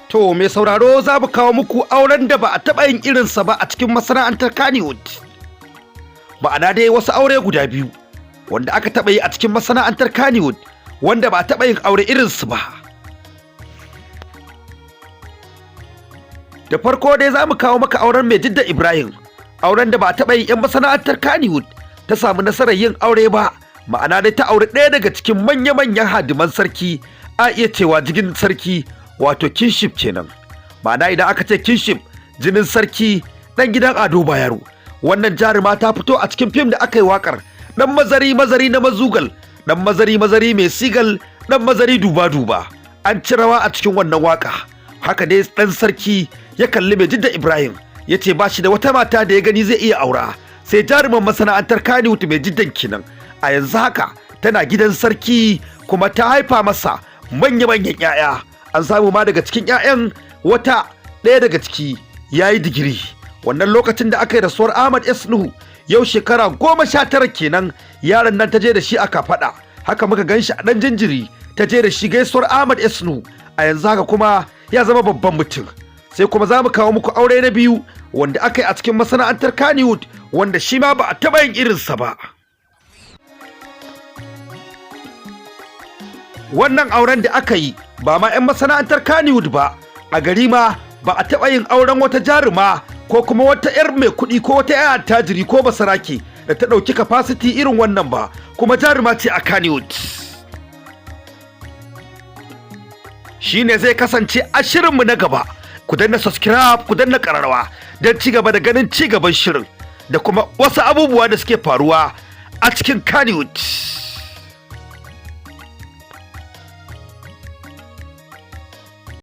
To mai sauraro za mu kawo muku auren da ba a taɓa yin irinsa ba a cikin masana'antar Kannywood. Ma'ana dai wasu aure guda biyu wanda aka taɓa yi a cikin masana'antar Kannywood wanda ba a taɓa yin aure irinsu ba. Da farko dai za mu kawo maka auren Maijidda Ibrahim, auren da ba a taɓa yin 'yan masana'antar Kannywood ta samu nasarar yin aure ba. Ma'ana dai ta aure ɗaya daga cikin manya-manyan hadiman sarki, a iya cewa jigin sarki, wato kinship kenan. Ma'ana idan aka ce kinship, jinin sarki dan gidan Ado Bayero. Wannan jaruma ta fito a cikin fim da aka yi wakar dan mazari mazari na mazugal, dan mazari mazari mai sigal, dan mazari duba duba. An ci rawa a cikin wannan waka. Haka dai dan sarki ya kalli Maijidda Ibrahim, ya ce ba shi da wata mata da ya gani zai iya aura sai jaruman masana'antar Kannywood Maijiddan kenan. A yanzu haka tana gidan sarki kuma ta haifa masa manya-manyan 'ya'ya. An samu ma daga cikin 'ya'yan wata ɗaya daga ciki ya yi digiri. Wannan lokacin da aka yi rasuwar Ahmad S. Nuhu yau shekara 19 kenan yaron nan ta je da shi a kafaɗa. Haka muka gan shi a ɗan jinjiri ta je da shi gaisuwar Ahmad S. Nuhu. A yanzu haka kuma ya zama babban mutum. Sai kuma za mu kawo muku aure na biyu wanda aka yi a cikin masana'antar Kannywood wanda shi ma ba a taɓa yin irinsa ba. Wannan auren da aka yi ba ma 'yan masana'antar Kannywood ba, a gari ma ba a taɓa yin auren wata jaruma ko kuma wata 'yar mai kuɗi ko wata 'yar attajiri ko basarake da ta ɗauki capacity irin wannan ba, kuma jaruma ce a Kannywood. Shi ne zai kasance a shirinmu na gaba. Ku danna subscribe, ku danna ƙararrawa don ci gaba da ganin ci gaban shirin da kuma wasu abubuwa da suke faruwa a cikin Kannywood.